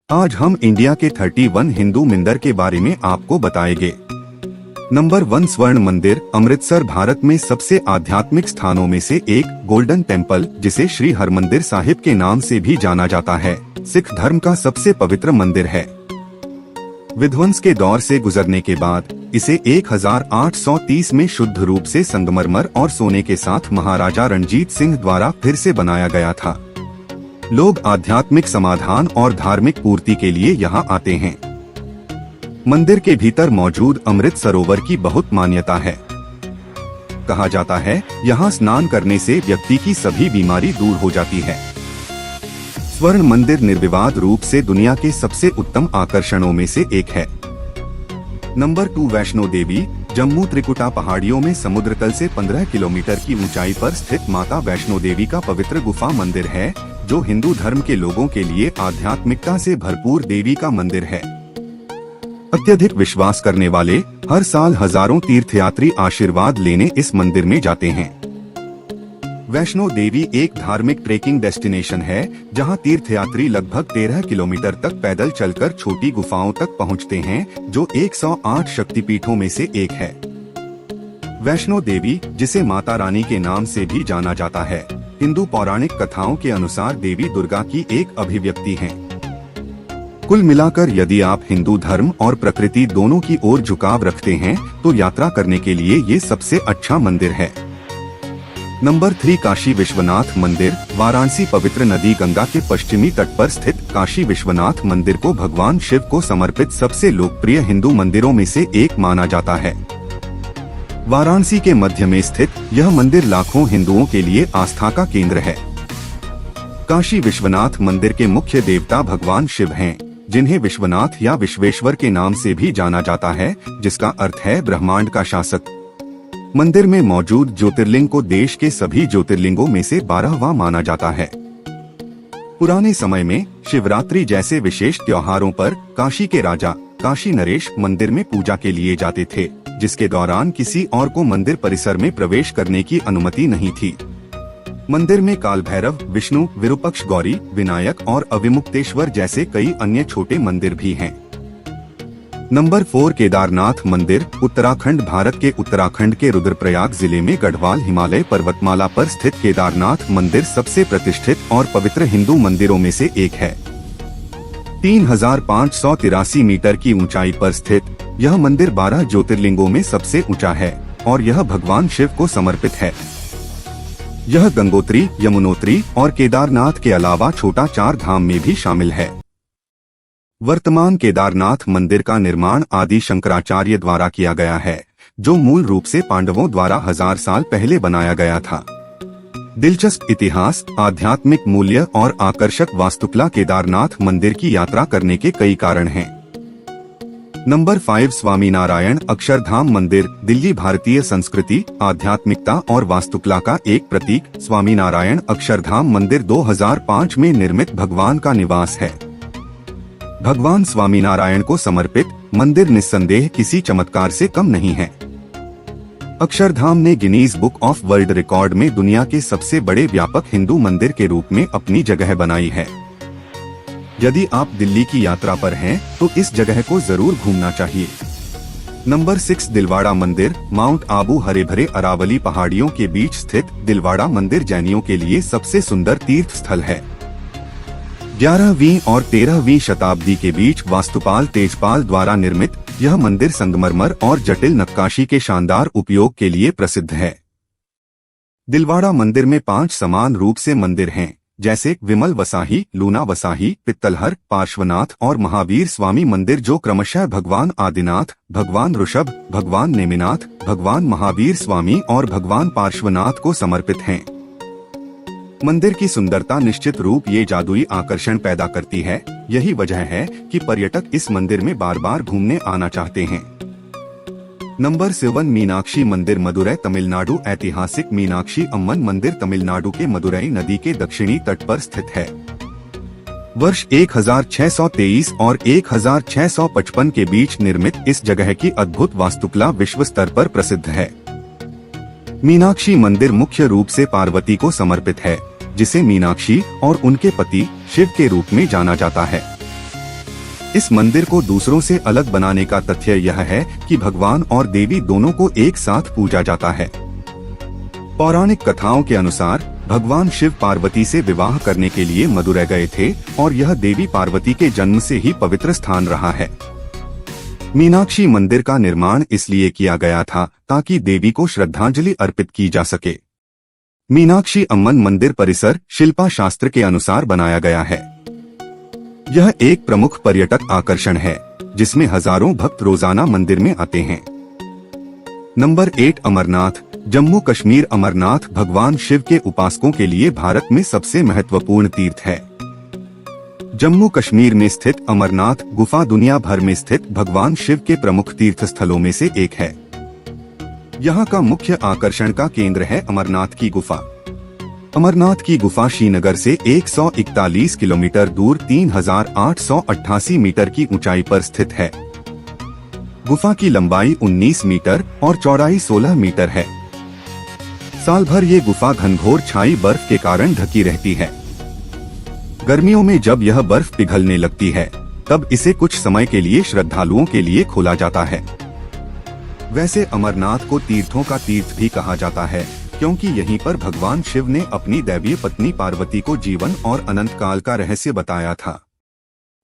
आज हम इंडिया के 31 हिंदू मंदिर के बारे में आपको बताएंगे। नंबर 1 स्वर्ण मंदिर। अमृतसर भारत में सबसे आध्यात्मिक स्थानों में से एक गोल्डन टेम्पल, जिसे श्री हरमंदिर साहिब के नाम से भी जाना जाता है, सिख धर्म का सबसे पवित्र मंदिर है। विध्वंस के दौर से गुजरने के बाद इसे 1830 में शुद्ध रूप से संगमरमर और सोने के साथ महाराजा रणजीत सिंह द्वारा फिर से बनाया गया था। लोग आध्यात्मिक समाधान और धार्मिक पूर्ति के लिए यहाँ आते हैं। मंदिर के भीतर मौजूद अमृत सरोवर की बहुत मान्यता है। कहा जाता है यहाँ स्नान करने से व्यक्ति की सभी बीमारी दूर हो जाती है। स्वर्ण मंदिर निर्विवाद रूप से दुनिया के सबसे उत्तम आकर्षणों में से एक है। नंबर 2 वैष्णो देवी। जम्मू त्रिकुटा पहाड़ियों में समुद्र तल से 15 किलोमीटर की ऊंचाई पर स्थित माता वैष्णो देवी का पवित्र गुफा मंदिर है, जो हिंदू धर्म के लोगों के लिए आध्यात्मिकता से भरपूर देवी का मंदिर है। अत्यधिक विश्वास करने वाले हर साल हजारों तीर्थयात्री आशीर्वाद लेने इस मंदिर में जाते हैं। वैष्णो देवी एक धार्मिक ट्रेकिंग डेस्टिनेशन है, जहां तीर्थयात्री लगभग 13 किलोमीटर तक पैदल चलकर छोटी गुफाओं तक पहुंचते हैं, जो 108 शक्तिपीठों में से एक है। वैष्णो देवी, जिसे माता रानी के नाम से भी जाना जाता है, हिंदू पौराणिक कथाओं के अनुसार देवी दुर्गा की एक अभिव्यक्ति है। कुल मिलाकर यदि आप हिंदू धर्म और प्रकृति दोनों की ओर झुकाव रखते हैं, तो यात्रा करने के लिए ये सबसे अच्छा मंदिर है। नंबर 3 काशी विश्वनाथ मंदिर। वाराणसी पवित्र नदी गंगा के पश्चिमी तट पर स्थित काशी विश्वनाथ मंदिर को भगवान शिव को समर्पित सबसे लोकप्रिय हिंदू मंदिरों में से एक माना जाता है। वाराणसी के मध्य में स्थित यह मंदिर लाखों हिंदुओं के लिए आस्था का केंद्र है। काशी विश्वनाथ मंदिर के मुख्य देवता भगवान शिव हैं, जिन्हें विश्वनाथ या विश्वेश्वर के नाम से भी जाना जाता है, जिसका अर्थ है ब्रह्मांड का शासक। मंदिर में मौजूद ज्योतिर्लिंग को देश के सभी ज्योतिर्लिंगों में से 12वां माना जाता है। पुराने समय में शिवरात्रि जैसे विशेष त्योहारों पर काशी के राजा काशी नरेश मंदिर में पूजा के लिए जाते थे, जिसके दौरान किसी और को मंदिर परिसर में प्रवेश करने की अनुमति नहीं थी। मंदिर में काल भैरव, विष्णु, विरूपक्ष गौरी, विनायक और अविमुक्तेश्वर जैसे कई अन्य छोटे मंदिर भी हैं। नंबर 4 केदारनाथ मंदिर। उत्तराखंड भारत के उत्तराखंड के रुद्रप्रयाग जिले में गढ़वाल हिमालय पर्वतमाला पर स्थित केदारनाथ मंदिर सबसे प्रतिष्ठित और पवित्र हिंदू मंदिरों में से एक है। 3583 मीटर की ऊंचाई पर स्थित यह मंदिर 12 ज्योतिर्लिंगों में सबसे ऊंचा है और यह भगवान शिव को समर्पित है। यह गंगोत्री, यमुनोत्री और केदारनाथ के अलावा छोटा 4 धाम में भी शामिल है। वर्तमान केदारनाथ मंदिर का निर्माण आदि शंकराचार्य द्वारा किया गया है, जो मूल रूप से पांडवों द्वारा 1000 साल पहले बनाया गया था। दिलचस्प इतिहास, आध्यात्मिक मूल्य और आकर्षक वास्तुकला केदारनाथ मंदिर की यात्रा करने के कई कारण हैं। नंबर 5 स्वामीनारायण अक्षरधाम मंदिर। दिल्ली भारतीय संस्कृति, आध्यात्मिकता और वास्तुकला का एक प्रतीक स्वामीनारायण अक्षरधाम मंदिर 2005 में निर्मित भगवान का निवास है। भगवान स्वामीनारायण को समर्पित मंदिर निस्संदेह किसी चमत्कार से कम नहीं है। अक्षरधाम ने Guinness book of world record में दुनिया के सबसे बड़े व्यापक हिंदू मंदिर के रूप में अपनी जगह बनाई है। यदि आप दिल्ली की यात्रा पर हैं, तो इस जगह को जरूर घूमना चाहिए। नंबर 6 दिलवाड़ा मंदिर। माउंट आबू हरे भरे अरावली पहाड़ियों के बीच स्थित दिलवाड़ा मंदिर जैनियों के लिए सबसे सुंदर तीर्थ स्थल है। 11वीं और 13वीं शताब्दी के बीच वास्तुपाल तेजपाल द्वारा निर्मित यह मंदिर संगमरमर और जटिल नक्काशी के शानदार उपयोग के लिए प्रसिद्ध है। दिलवाड़ा मंदिर में 5 समान रूप से मंदिर हैं, जैसे विमल वसाही, लूना वसाही, पित्तलहर, पार्श्वनाथ और महावीर स्वामी मंदिर, जो क्रमशः भगवान आदिनाथ, भगवान ऋषभ, भगवान नेमिनाथ, भगवान महावीर स्वामी और भगवान पार्श्वनाथ को समर्पित हैं। मंदिर की सुंदरता निश्चित रूप ये जादुई आकर्षण पैदा करती है। यही वजह है कि पर्यटक इस मंदिर में बार बार घूमने आना चाहते हैं। नंबर 7 मीनाक्षी मंदिर मदुरै तमिलनाडु। ऐतिहासिक मीनाक्षी अम्मन मंदिर तमिलनाडु के मदुरई नदी के दक्षिणी तट पर स्थित है। वर्ष 1623 और 1655 के बीच निर्मित इस जगह की अद्भुत वास्तुकला विश्व स्तर पर प्रसिद्ध है। मीनाक्षी मंदिर मुख्य रूप से पार्वती को समर्पित है, जिसे मीनाक्षी और उनके पति शिव के रूप में जाना जाता है। इस मंदिर को दूसरों से अलग बनाने का तथ्य यह है कि भगवान और देवी दोनों को एक साथ पूजा जाता है। पौराणिक कथाओं के अनुसार भगवान शिव पार्वती से विवाह करने के लिए मदुरै गए थे और यह देवी पार्वती के जन्म से ही पवित्र स्थान रहा है। मीनाक्षी मंदिर का निर्माण इसलिए किया गया था ताकि देवी को श्रद्धांजलि अर्पित की जा सके। मीनाक्षी अम्मन मंदिर परिसर शिल्पा शास्त्र के अनुसार बनाया गया है। यह एक प्रमुख पर्यटक आकर्षण है जिसमें हजारों भक्त रोजाना मंदिर में आते हैं। नंबर 8 अमरनाथ। जम्मू कश्मीर अमरनाथ भगवान शिव के उपासकों के लिए भारत में सबसे महत्वपूर्ण तीर्थ है। जम्मू कश्मीर में स्थित अमरनाथ गुफा दुनिया भर में स्थित भगवान शिव के प्रमुख तीर्थ स्थलों में से एक है। यहाँ का मुख्य आकर्षण का केंद्र है अमरनाथ की गुफा। अमरनाथ की गुफा श्रीनगर से 141 किलोमीटर दूर 3888 मीटर की ऊंचाई पर स्थित है। गुफा की लंबाई 19 मीटर और चौड़ाई 16 मीटर है। साल भर ये गुफा घनघोर छाई बर्फ के कारण ढकी रहती है। गर्मियों में जब यह बर्फ पिघलने लगती है तब इसे कुछ समय के लिए श्रद्धालुओं के लिए खोला जाता है। वैसे अमरनाथ को तीर्थों का तीर्थ भी कहा जाता है क्योंकि यहीं पर भगवान शिव ने अपनी दैवीय पत्नी पार्वती को जीवन और अनंत काल का रहस्य बताया था।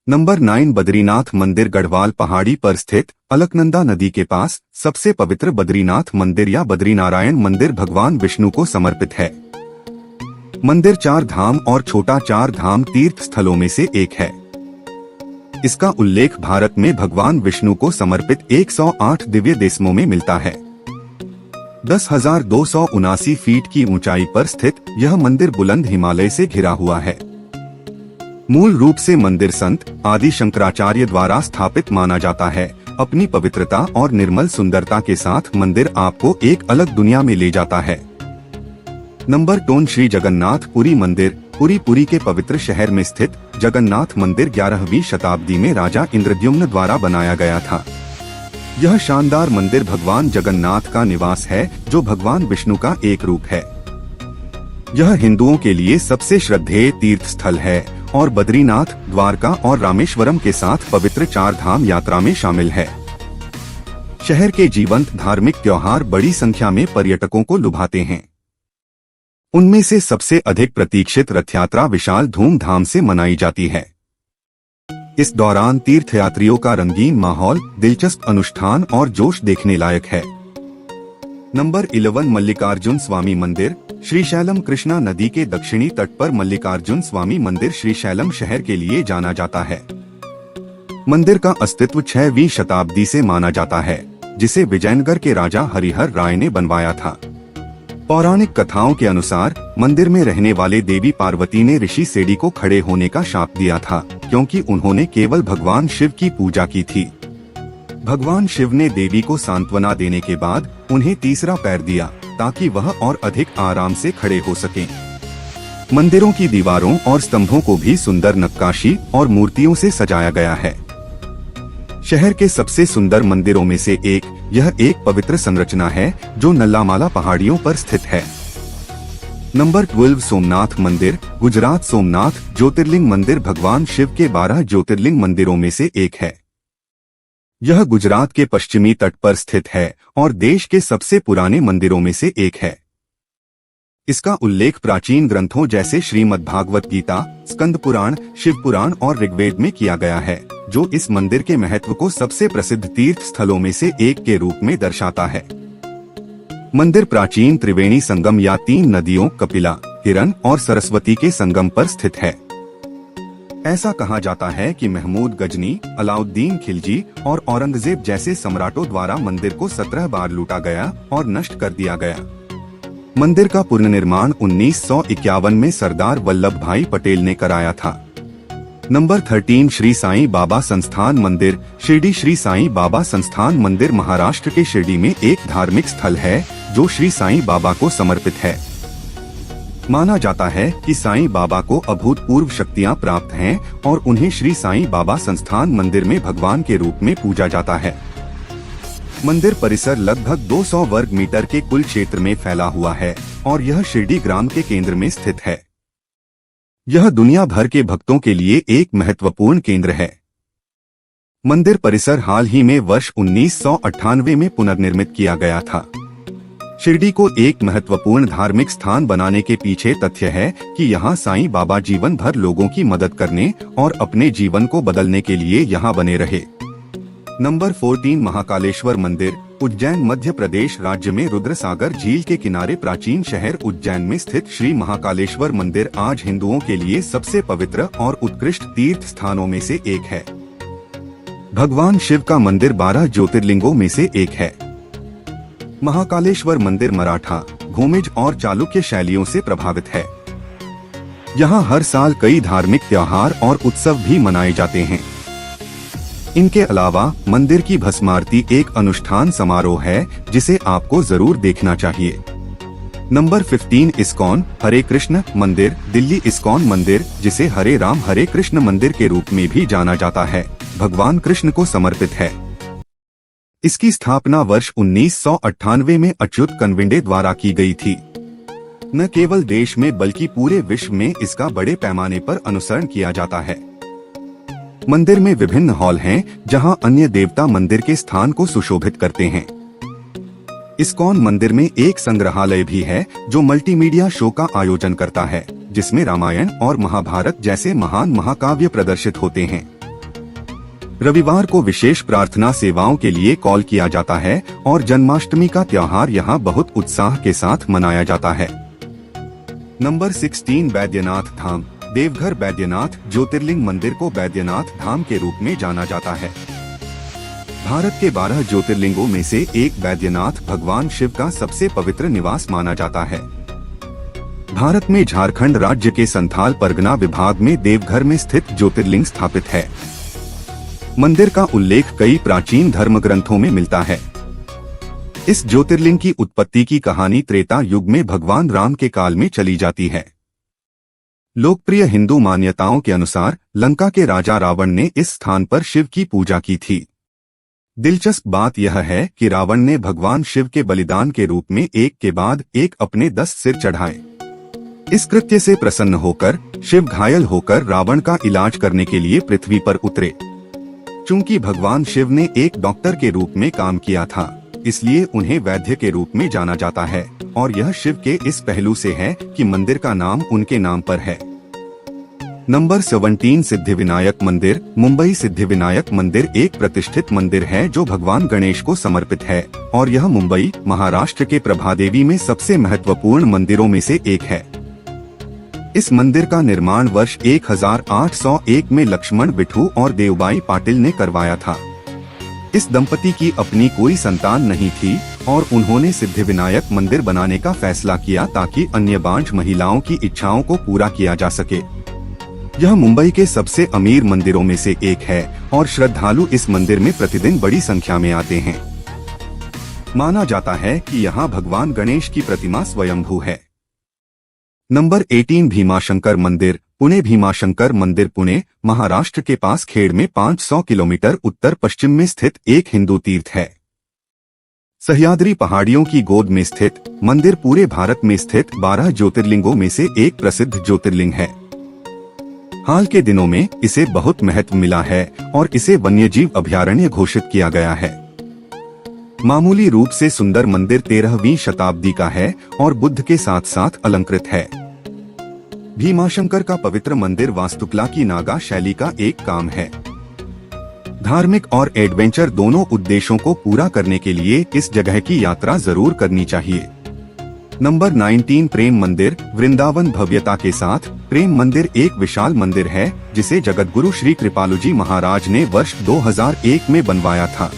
नंबर 9 बद्रीनाथ मंदिर गढ़वाल पहाड़ी पर स्थित अलकनंदा नदी के पास सबसे पवित्र बद्रीनाथ मंदिर या बद्रीनारायण मंदिर भगवान विष्णु को समर्पित है। मंदिर 4 धाम और छोटा 4 धाम तीर्थ स्थलों में से एक है। इसका उल्लेख भारत में भगवान विष्णु को समर्पित 108 दिव्य देशमों में मिलता है। 10,279 फीट की ऊंचाई पर स्थित यह मंदिर बुलंद हिमालय से घिरा हुआ है। मूल रूप से मंदिर संत आदि शंकराचार्य द्वारा स्थापित माना जाता है। अपनी पवित्रता और निर्मल सुंदरता के साथ मंदिर आपको एक अलग दुनिया में ले जाता है। नंबर 2 श्री जगन्नाथ पुरी मंदिर। पुरी के पवित्र शहर में स्थित जगन्नाथ मंदिर 11वीं शताब्दी में राजा इंद्रद्युम्न द्वारा बनाया गया था। यह शानदार मंदिर भगवान जगन्नाथ का निवास है जो भगवान विष्णु का एक रूप है। यह हिंदुओं के लिए सबसे श्रद्धेय तीर्थ स्थल है और बद्रीनाथ, द्वारका और रामेश्वरम के साथ पवित्र 4 धाम यात्रा में शामिल है। शहर के जीवंत धार्मिक त्योहार बड़ी संख्या में पर्यटकों को लुभाते हैं। उनमें से सबसे अधिक प्रतीक्षित रथ यात्रा विशाल धूमधाम से मनाई जाती है। इस दौरान तीर्थयात्रियों का रंगीन माहौल, दिलचस्प अनुष्ठान और जोश देखने लायक है। नंबर 11 मल्लिकार्जुन स्वामी मंदिर। श्रीशैलम कृष्णा नदी के दक्षिणी तट पर मल्लिकार्जुन स्वामी मंदिर श्रीशैलम शहर के लिए जाना जाता है। मंदिर का अस्तित्व 6वीं शताब्दी से माना जाता है, जिसे विजयनगर के राजा हरिहर राय ने बनवाया था। पौराणिक कथाओं के अनुसार मंदिर में रहने वाले देवी पार्वती ने ऋषि सेडी को खड़े होने का शाप दिया था क्योंकि उन्होंने केवल भगवान शिव की पूजा की थी। भगवान शिव ने देवी को सांत्वना देने के बाद उन्हें तीसरा पैर दिया ताकि वह और अधिक आराम से खड़े हो सकें। मंदिरों की दीवारों और स्तंभों को भी सुंदर नक्काशी और मूर्तियों से सजाया गया है। शहर के सबसे सुंदर मंदिरों में से एक यह एक पवित्र संरचना है जो नल्लामाला पहाड़ियों पर स्थित है। नंबर 12 सोमनाथ मंदिर। गुजरात सोमनाथ ज्योतिर्लिंग मंदिर भगवान शिव के 12 ज्योतिर्लिंग मंदिरों में से एक है। यह गुजरात के पश्चिमी तट पर स्थित है और देश के सबसे पुराने मंदिरों में से एक है। इसका उल्लेख प्राचीन ग्रंथों जैसे श्रीमद् भागवत गीता, स्कंद पुराण, शिव पुराण और ऋग्वेद में किया गया है, जो इस मंदिर के महत्व को सबसे प्रसिद्ध तीर्थ स्थलों में से एक के रूप में दर्शाता है। मंदिर प्राचीन त्रिवेणी संगम या 3 नदियों कपिला, हिरन और सरस्वती के संगम पर स्थित है। ऐसा कहा जाता है कि महमूद गजनी, अलाउद्दीन खिलजी और औरंगजेब जैसे सम्राटों द्वारा मंदिर को 17 बार लूटा गया और नष्ट कर दिया गया। मंदिर का पुनर्निर्माण 1951 में सरदार वल्लभ भाई पटेल ने कराया था। नंबर 13 श्री साईं बाबा संस्थान मंदिर। शिरडी श्री साईं बाबा संस्थान मंदिर महाराष्ट्र के शिरडी में एक धार्मिक स्थल है जो श्री साईं बाबा को समर्पित है। माना जाता है कि साईं बाबा को अभूतपूर्व शक्तियां प्राप्त हैं और उन्हें श्री साईं बाबा संस्थान मंदिर में भगवान के रूप में पूजा जाता है। मंदिर परिसर लगभग 200 वर्ग मीटर के कुल क्षेत्र में फैला हुआ है और यह शिरडी ग्राम के केंद्र में स्थित है। यह दुनिया भर के भक्तों के लिए एक महत्वपूर्ण केंद्र है। मंदिर परिसर हाल ही में वर्ष 1998 में पुनर्निर्मित किया गया था। शिरडी को एक महत्वपूर्ण धार्मिक स्थान बनाने के पीछे तथ्य है कि यहाँ साईं बाबा जीवन भर लोगों की मदद करने और अपने जीवन को बदलने के लिए यहाँ बने रहे। नंबर 14 महाकालेश्वर मंदिर, उज्जैन मध्य प्रदेश राज्य में रुद्रसागर झील के किनारे प्राचीन शहर उज्जैन में स्थित श्री महाकालेश्वर मंदिर आज हिंदुओं के लिए सबसे पवित्र और उत्कृष्ट तीर्थ स्थानों में से एक है। भगवान शिव का मंदिर 12 ज्योतिर्लिंगों में से एक है। महाकालेश्वर मंदिर मराठा, भूमिज और चालुक्य शैलियों से प्रभावित है। यहाँ हर साल कई धार्मिक त्योहार और उत्सव भी मनाए जाते हैं। इनके अलावा मंदिर की भस्मारती एक अनुष्ठान समारोह है जिसे आपको जरूर देखना चाहिए। नंबर 15 इस्कॉन हरे कृष्ण मंदिर, दिल्ली इस्कॉन मंदिर, जिसे हरे राम हरे कृष्ण मंदिर के रूप में भी जाना जाता है, भगवान कृष्ण को समर्पित है। इसकी स्थापना वर्ष 1998 में अच्युत कनविंडे द्वारा की गई थी। न केवल देश में बल्कि पूरे विश्व में इसका बड़े पैमाने पर अनुसरण किया जाता है। मंदिर में विभिन्न हॉल हैं, जहां अन्य देवता मंदिर के स्थान को सुशोभित करते हैं। इस्कॉन मंदिर में एक संग्रहालय भी है जो मल्टीमीडिया शो का आयोजन करता है, जिसमें रामायण और महाभारत जैसे महान महाकाव्य प्रदर्शित होते हैं। रविवार को विशेष प्रार्थना सेवाओं के लिए कॉल किया जाता है और जन्माष्टमी का त्योहार यहाँ बहुत उत्साह के साथ मनाया जाता है। नंबर 16 बैद्यनाथ धाम, देवघर बैद्यनाथ ज्योतिर्लिंग मंदिर को बैद्यनाथ धाम के रूप में जाना जाता है। भारत के 12 ज्योतिर्लिंगों में से एक बैद्यनाथ भगवान शिव का सबसे पवित्र निवास माना जाता है। भारत में झारखंड राज्य के संथाल परगना विभाग में देवघर में स्थित ज्योतिर्लिंग स्थापित है। मंदिर का उल्लेख कई प्राचीन धर्म ग्रंथों में मिलता है। इस ज्योतिर्लिंग की उत्पत्ति की कहानी त्रेता युग में भगवान राम के काल में चली जाती है। लोकप्रिय हिंदू मान्यताओं के अनुसार लंका के राजा रावण ने इस स्थान पर शिव की पूजा की थी। दिलचस्प बात यह है कि रावण ने भगवान शिव के बलिदान के रूप में एक के बाद एक अपने 10 सिर चढ़ाए। इस कृत्य से प्रसन्न होकर शिव घायल होकर रावण का इलाज करने के लिए पृथ्वी पर उतरे। चूंकि भगवान शिव ने एक डॉक्टर के रूप में काम किया था, इसलिए उन्हें वैद्य के रूप में जाना जाता है और यह शिव के इस पहलू से है कि मंदिर का नाम उनके नाम पर है। नंबर 17 सिद्धिविनायक मंदिर, मुंबई सिद्धिविनायक मंदिर एक प्रतिष्ठित मंदिर है जो भगवान गणेश को समर्पित है और यह मुंबई, महाराष्ट्र के प्रभादेवी में सबसे महत्वपूर्ण मंदिरों में से एक है। इस मंदिर का निर्माण वर्ष 1801 में लक्ष्मण बिठू और देवबाई पाटिल ने करवाया था। इस दंपति की अपनी कोई संतान नहीं थी और उन्होंने सिद्धिविनायक मंदिर बनाने का फैसला किया ताकि अन्य बांझ महिलाओं की इच्छाओं को पूरा किया जा सके। यह मुंबई के सबसे अमीर मंदिरों में से एक है और श्रद्धालु इस मंदिर में प्रतिदिन बड़ी संख्या में आते हैं। माना जाता है कि यहाँ भगवान गणेश की प्रतिमा स्वयंभू है। नंबर 18 भीमाशंकर मंदिर, पुणे भीमाशंकर मंदिर पुणे, महाराष्ट्र के पास खेड़ में 500 किलोमीटर उत्तर पश्चिम में स्थित एक हिंदू तीर्थ है। सह्याद्री पहाड़ियों की गोद में स्थित मंदिर पूरे भारत में स्थित 12 ज्योतिर्लिंगों में से एक प्रसिद्ध ज्योतिर्लिंग है। हाल के दिनों में इसे बहुत महत्व मिला है और इसे वन्यजीव अभयारण्य घोषित किया गया है। मामूली रूप से सुंदर मंदिर 13वीं शताब्दी का है और बुद्ध के साथ साथ अलंकृत है। भीमाशंकर का पवित्र मंदिर वास्तुकला की नागा शैली का एक काम है। धार्मिक और एडवेंचर दोनों उद्देश्यों को पूरा करने के लिए इस जगह की यात्रा जरूर करनी चाहिए। नंबर 19 प्रेम मंदिर, वृंदावन भव्यता के साथ प्रेम मंदिर एक विशाल मंदिर है जिसे जगतगुरु श्री कृपालु जी महाराज ने वर्ष 2001 में बनवाया था।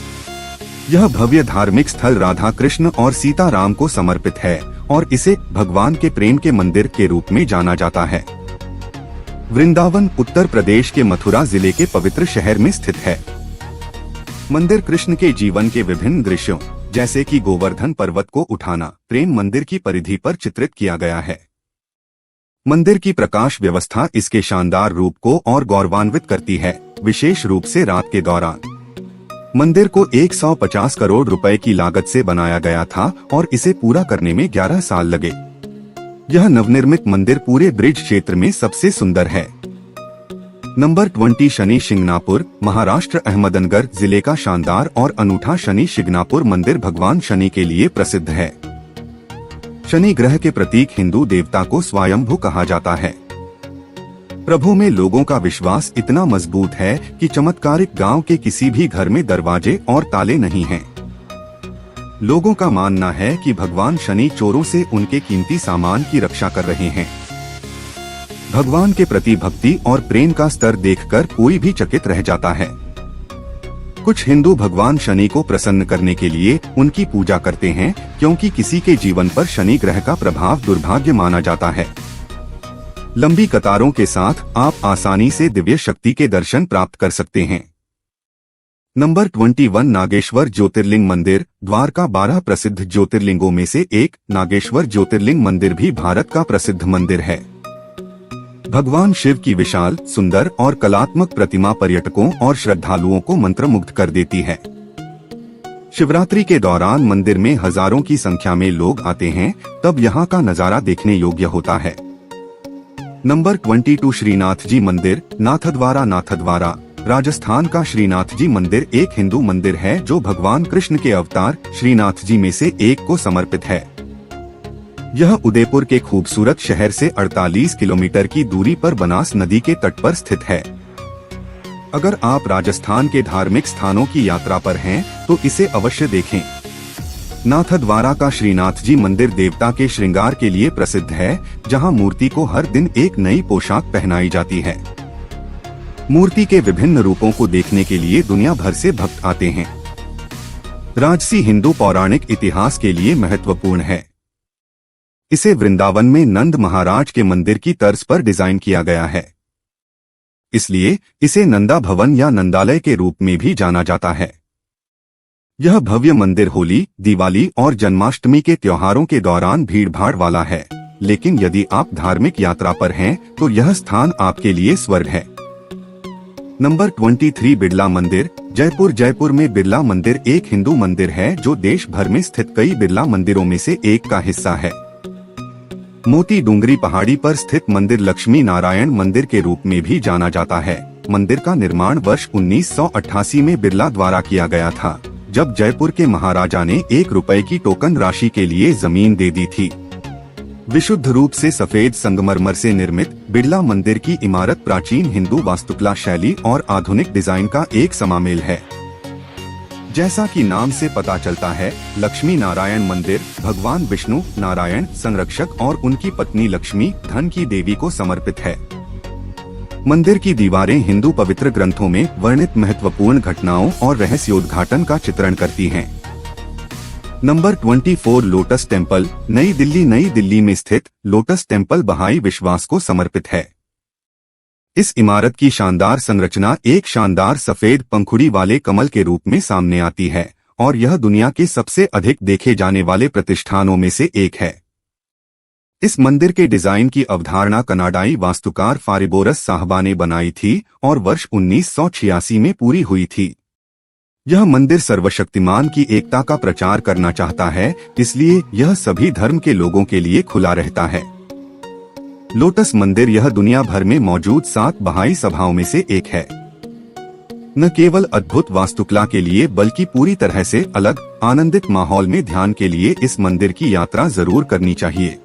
यह भव्य धार्मिक स्थल राधा कृष्ण और सीता राम को समर्पित है और इसे भगवान के प्रेम के मंदिर के रूप में जाना जाता है। वृंदावन उत्तर प्रदेश के मथुरा जिले के पवित्र शहर में स्थित है। मंदिर कृष्ण के जीवन के विभिन्न दृश्यों जैसे कि गोवर्धन पर्वत को उठाना प्रेम मंदिर की परिधि पर चित्रित किया गया है। मंदिर की प्रकाश व्यवस्था इसके शानदार रूप को और गौरवान्वित करती है, विशेष रूप से रात के दौरान। मंदिर को 150 करोड़ रुपए की लागत से बनाया गया था और इसे पूरा करने में 11 साल लगे। यह नवनिर्मित मंदिर पूरे ब्रिज क्षेत्र में सबसे सुंदर है। नंबर 20 शनि शिंगणापुर, महाराष्ट्र अहमदनगर जिले का शानदार और अनूठा शनि शिंगणापुर मंदिर भगवान शनि के लिए प्रसिद्ध है। शनि ग्रह के प्रतीक हिंदू देवता को स्वयंभू कहा जाता है। प्रभु में लोगों का विश्वास इतना मजबूत है कि चमत्कारिक गांव के किसी भी घर में दरवाजे और ताले नहीं हैं। लोगों का मानना है कि भगवान शनि चोरों से उनके कीमती सामान की रक्षा कर रहे हैं। भगवान के प्रति भक्ति और प्रेम का स्तर देखकर कोई भी चकित रह जाता है। कुछ हिंदू भगवान शनि को प्रसन्न करने के लिए उनकी पूजा करते हैं, क्योंकि किसी के जीवन पर शनि ग्रह का प्रभाव दुर्भाग्य माना जाता है। लंबी कतारों के साथ आप आसानी से दिव्य शक्ति के दर्शन प्राप्त कर सकते हैं। नंबर 21 नागेश्वर ज्योतिर्लिंग मंदिर, द्वारका 12 प्रसिद्ध ज्योतिर्लिंगों में से एक नागेश्वर ज्योतिर्लिंग मंदिर भी भारत का प्रसिद्ध मंदिर है। भगवान शिव की विशाल, सुंदर और कलात्मक प्रतिमा पर्यटकों और श्रद्धालुओं को मंत्रमुग्ध कर देती है। शिवरात्रि के दौरान मंदिर में हजारों की संख्या में लोग आते हैं, तब यहाँ का नजारा देखने योग्य होता है। नंबर 22 श्रीनाथ जी मंदिर, नाथद्वारा राजस्थान का श्रीनाथ जी मंदिर एक हिंदू मंदिर है जो भगवान कृष्ण के अवतार श्रीनाथ जी में से एक को समर्पित है। यह उदयपुर के खूबसूरत शहर से 48 किलोमीटर की दूरी पर बनास नदी के तट पर स्थित है। अगर आप राजस्थान के धार्मिक स्थानों की यात्रा पर हैं, तो इसे अवश्य देखें। नाथद्वारा का श्रीनाथ जी मंदिर देवता के श्रृंगार के लिए प्रसिद्ध है, जहां मूर्ति को हर दिन एक नई पोशाक पहनाई जाती है। मूर्ति के विभिन्न रूपों को देखने के लिए दुनिया भर से भक्त आते हैं। राजसी हिंदू पौराणिक इतिहास के लिए महत्वपूर्ण है। इसे वृंदावन में नंद महाराज के मंदिर की तर्ज पर डिजाइन किया गया है, इसलिए इसे नंदा भवन या नंदालय के रूप में भी जाना जाता है। यह भव्य मंदिर होली, दिवाली और जन्माष्टमी के त्योहारों के दौरान भीड़भाड़ वाला है, लेकिन यदि आप धार्मिक यात्रा पर हैं, तो यह स्थान आपके लिए स्वर्ग है। नंबर 23 बिरला मंदिर, जयपुर में बिरला मंदिर एक हिंदू मंदिर है जो देश भर में स्थित कई बिरला मंदिरों में से एक का हिस्सा है। मोती डूंगरी पहाड़ी पर स्थित मंदिर लक्ष्मी नारायण मंदिर के रूप में भी जाना जाता है। मंदिर का निर्माण वर्ष 1988 में बिरला द्वारा किया गया था, जब जयपुर के महाराजा ने 1 रुपए की टोकन राशि के लिए जमीन दे दी थी। विशुद्ध रूप से सफेद संगमरमर से निर्मित बिरला मंदिर की इमारत प्राचीन हिंदू वास्तुकला शैली और आधुनिक डिजाइन का एक समामेल है। जैसा कि नाम से पता चलता है, लक्ष्मी नारायण मंदिर भगवान विष्णु नारायण संरक्षक और उनकी पत्नी लक्ष्मी धन की देवी को समर्पित है। मंदिर की दीवारें हिंदू पवित्र ग्रंथों में वर्णित महत्वपूर्ण घटनाओं और रहस्योद्घाटन का चित्रण करती हैं। नंबर 24 लोटस टेम्पल, नई दिल्ली में स्थित लोटस टेम्पल बहाई विश्वास को समर्पित है। इस इमारत की शानदार संरचना एक शानदार सफेद पंखुड़ी वाले कमल के रूप में सामने आती है और यह दुनिया के सबसे अधिक देखे जाने वाले प्रतिष्ठानों में से एक है। इस मंदिर के डिजाइन की अवधारणा कनाडाई वास्तुकार फारिबोरस साहबा ने बनाई थी और वर्ष 1986 में पूरी हुई थी। यह मंदिर सर्वशक्तिमान की एकता का प्रचार करना चाहता है, इसलिए यह सभी धर्म के लोगों के लिए खुला रहता है। लोटस मंदिर यह दुनिया भर में मौजूद 7 बहाई सभाओं में से एक है। न केवल अद्भुत वास्तुकला के लिए बल्कि पूरी तरह से अलग, आनंदित माहौल में ध्यान के लिए इस मंदिर की यात्रा जरूर करनी चाहिए।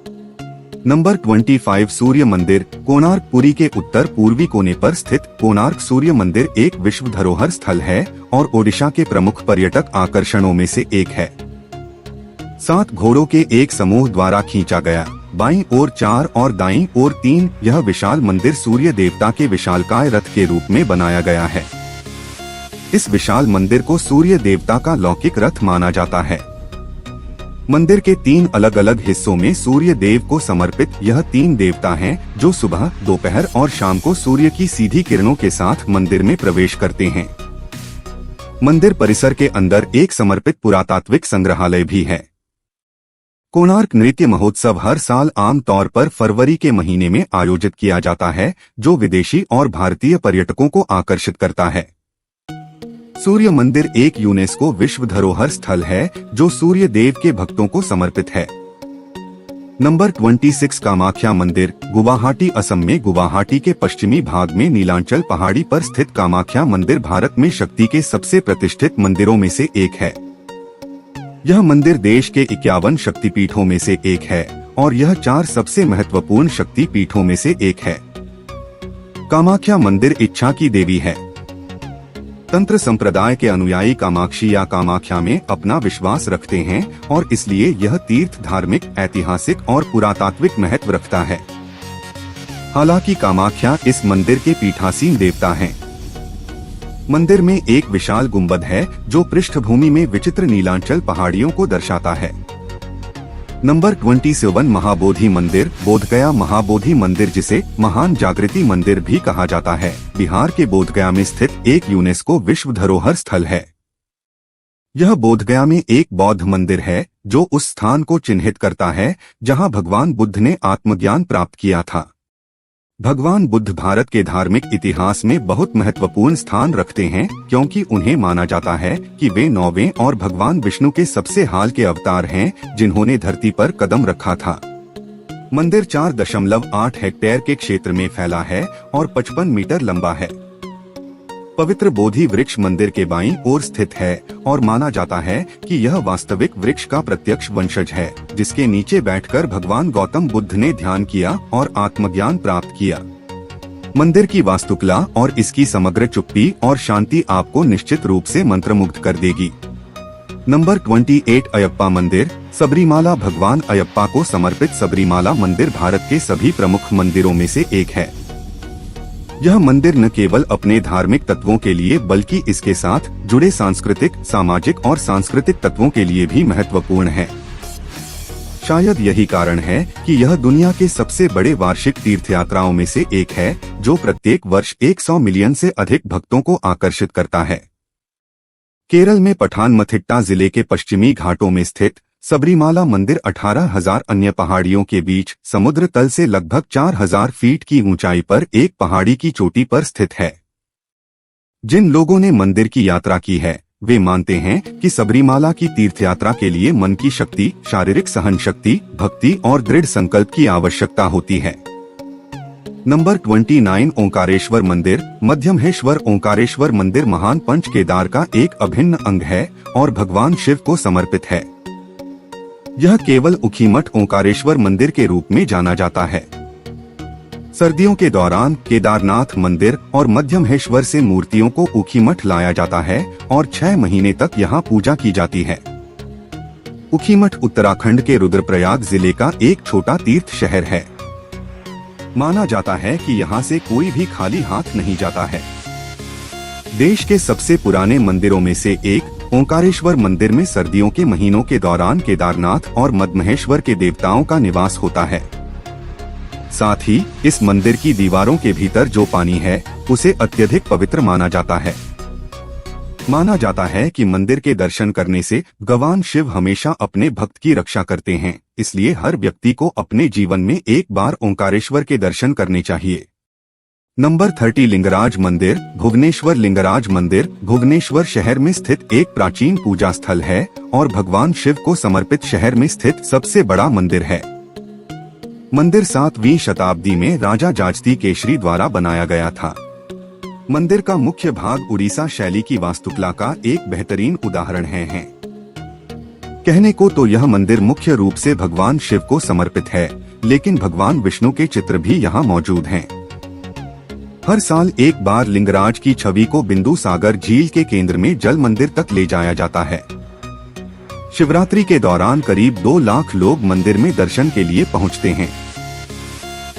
नंबर 25 सूर्य मंदिर, कोणार्क पुरी के उत्तर पूर्वी कोने पर स्थित कोणार्क सूर्य मंदिर एक विश्व धरोहर स्थल है और ओडिशा के प्रमुख पर्यटक आकर्षणों में से एक है। 7 घोड़ों के एक समूह द्वारा खींचा गया बाईं ओर 4 और दाईं ओर 3 यह विशाल मंदिर सूर्य देवता के विशालकाय रथ के रूप में बनाया गया है। इस विशाल मंदिर को सूर्य देवता का लौकिक रथ माना जाता है। मंदिर के 3 अलग अलग हिस्सों में सूर्य देव को समर्पित यह 3 देवता हैं जो सुबह, दोपहर और शाम को सूर्य की सीधी किरणों के साथ मंदिर में प्रवेश करते हैं। मंदिर परिसर के अंदर एक समर्पित पुरातात्विक संग्रहालय भी है। कोणार्क नृत्य महोत्सव हर साल आम तौर पर फरवरी के महीने में आयोजित किया जाता है, जो विदेशी और भारतीय पर्यटकों को आकर्षित करता है। सूर्य मंदिर एक यूनेस्को विश्व धरोहर स्थल है जो सूर्य देव के भक्तों को समर्पित है। नंबर 26 कामाख्या मंदिर गुवाहाटी असम में गुवाहाटी के पश्चिमी भाग में नीलांचल पहाड़ी पर स्थित कामाख्या मंदिर भारत में शक्ति के सबसे प्रतिष्ठित मंदिरों में से एक है। यह मंदिर देश के 51 शक्तिपीठों में से एक है और यह 4 सबसे महत्वपूर्ण शक्ति पीठों में से एक है। कामाख्या मंदिर इच्छा की देवी है। तंत्र संप्रदाय के अनुयायी कामाक्षी या कामाख्या में अपना विश्वास रखते हैं और इसलिए यह तीर्थ धार्मिक, ऐतिहासिक और पुरातात्विक महत्व रखता है। हालांकि कामाख्या इस मंदिर के पीठासीन देवता हैं। मंदिर में एक विशाल गुंबद है जो पृष्ठभूमि में विचित्र नीलांचल पहाड़ियों को दर्शाता है। नंबर 27 महाबोधि मंदिर बोधगया महाबोधि मंदिर जिसे महान जागृति मंदिर भी कहा जाता है, बिहार के बोधगया में स्थित एक यूनेस्को विश्व धरोहर स्थल है। यह बोधगया में एक बौद्ध मंदिर है जो उस स्थान को चिन्हित करता है जहां भगवान बुद्ध ने आत्मज्ञान प्राप्त किया था। भगवान बुद्ध भारत के धार्मिक इतिहास में बहुत महत्वपूर्ण स्थान रखते हैं क्योंकि उन्हें माना जाता है कि वे 9वें और भगवान विष्णु के सबसे हाल के अवतार हैं जिन्होंने धरती पर कदम रखा था। मंदिर 4.8 हेक्टेयर के क्षेत्र में फैला है और 55 मीटर लंबा है। पवित्र बोधि वृक्ष मंदिर के बाईं ओर स्थित है और माना जाता है कि यह वास्तविक वृक्ष का प्रत्यक्ष वंशज है जिसके नीचे बैठकर भगवान गौतम बुद्ध ने ध्यान किया और आत्मज्ञान प्राप्त किया। मंदिर की वास्तुकला और इसकी समग्र चुप्पी और शांति आपको निश्चित रूप से मंत्रमुग्ध कर देगी। नंबर 28 अयप्पा मंदिर सबरीमाला भगवान अयप्पा को समर्पित सबरीमाला मंदिर भारत के सभी प्रमुख मंदिरों में से एक है। यह मंदिर न केवल अपने धार्मिक तत्वों के लिए बल्कि इसके साथ जुड़े सांस्कृतिक, सामाजिक और सांस्कृतिक तत्वों के लिए भी महत्वपूर्ण है। शायद यही कारण है कि यह दुनिया के सबसे बड़े वार्षिक तीर्थयात्राओं में से एक है जो प्रत्येक वर्ष 100 मिलियन से अधिक भक्तों को आकर्षित करता है। केरल में पठानमथिट्टा जिले के पश्चिमी घाटों में स्थित सबरीमाला मंदिर 18,000 अन्य पहाड़ियों के बीच समुद्र तल से लगभग 4,000 फीट की ऊंचाई पर एक पहाड़ी की चोटी पर स्थित है। जिन लोगों ने मंदिर की यात्रा की है वे मानते हैं कि सबरीमाला की तीर्थयात्रा के लिए मन की शक्ति, शारीरिक सहन शक्ति, भक्ति और दृढ़ संकल्प की आवश्यकता होती है। नंबर 29 ओंकारेश्वर मंदिर मध्यमहेश्वर ओंकारेश्वर मंदिर महान पंच केदार का एक अभिन्न अंग है और भगवान शिव को समर्पित है। यह केवल ऊखीमठ ओंकारेश्वर मंदिर के रूप में जाना जाता है। सर्दियों के दौरान केदारनाथ मंदिर और मध्यमहेश्वर से मूर्तियों को ऊखीमठ लाया जाता है और 6 महीने तक यहाँ पूजा की जाती है। ऊखीमठ उत्तराखंड के रुद्रप्रयाग जिले का एक छोटा तीर्थ शहर है। माना जाता है कि यहाँ से कोई भी खाली हाथ नहीं जाता है। देश के सबसे पुराने मंदिरों में से एक ओंकारेश्वर मंदिर में सर्दियों के महीनों के दौरान केदारनाथ और मध्यमहेश्वर के देवताओं का निवास होता है। साथ ही इस मंदिर की दीवारों के भीतर जो पानी है उसे अत्यधिक पवित्र माना जाता है। माना जाता है कि मंदिर के दर्शन करने से भगवान शिव हमेशा अपने भक्त की रक्षा करते हैं, इसलिए हर व्यक्ति को अपने जीवन में एक बार ओंकारेश्वर के दर्शन करने चाहिए। नंबर 30 लिंगराज मंदिर भुवनेश्वर लिंगराज मंदिर भुवनेश्वर शहर में स्थित एक प्राचीन पूजा स्थल है और भगवान शिव को समर्पित शहर में स्थित सबसे बड़ा मंदिर है। मंदिर 7वीं शताब्दी में राजा जाजती केशरी द्वारा बनाया गया था। मंदिर का मुख्य भाग उड़ीसा शैली की वास्तुकला का एक बेहतरीन उदाहरण है। कहने को तो यह मंदिर मुख्य रूप से भगवान शिव को समर्पित है, लेकिन भगवान विष्णु के चित्र भी यहाँ मौजूद हैं। हर साल एक बार लिंगराज की छवि को बिंदु सागर झील के केंद्र में जल मंदिर तक ले जाया जाता है। शिवरात्रि के दौरान करीब 2 लाख लोग मंदिर में दर्शन के लिए पहुंचते हैं।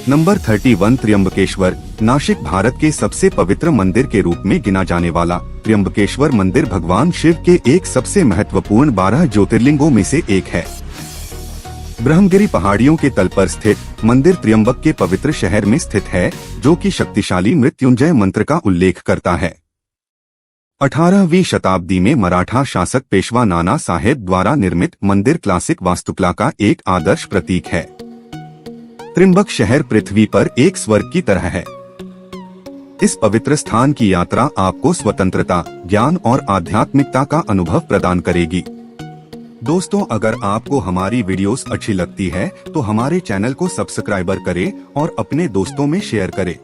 नंबर 31 त्र्यंबकेश्वर नासिक भारत के सबसे पवित्र मंदिर के रूप में गिना जाने वाला त्र्यंबकेश्वर मंदिर भगवान शिव के एक सबसे महत्वपूर्ण 12 ज्योतिर्लिंगों में से एक है। ब्रह्मगिरी पहाड़ियों के तल पर स्थित मंदिर त्र्यंबक के पवित्र शहर में स्थित है, जो कि शक्तिशाली मृत्युंजय मंत्र का उल्लेख करता है। 18वीं शताब्दी में मराठा शासक पेशवा नाना साहेब द्वारा निर्मित मंदिर क्लासिक वास्तुकला का एक आदर्श प्रतीक है। त्र्यंबक शहर पृथ्वी पर एक स्वर्ग की तरह है। इस पवित्र स्थान की यात्रा आपको स्वतंत्रता, ज्ञान और आध्यात्मिकता का अनुभव प्रदान करेगी। दोस्तों, अगर आपको हमारी वीडियोस अच्छी लगती है तो हमारे चैनल को सब्सक्राइबर करें और अपने दोस्तों में शेयर करें।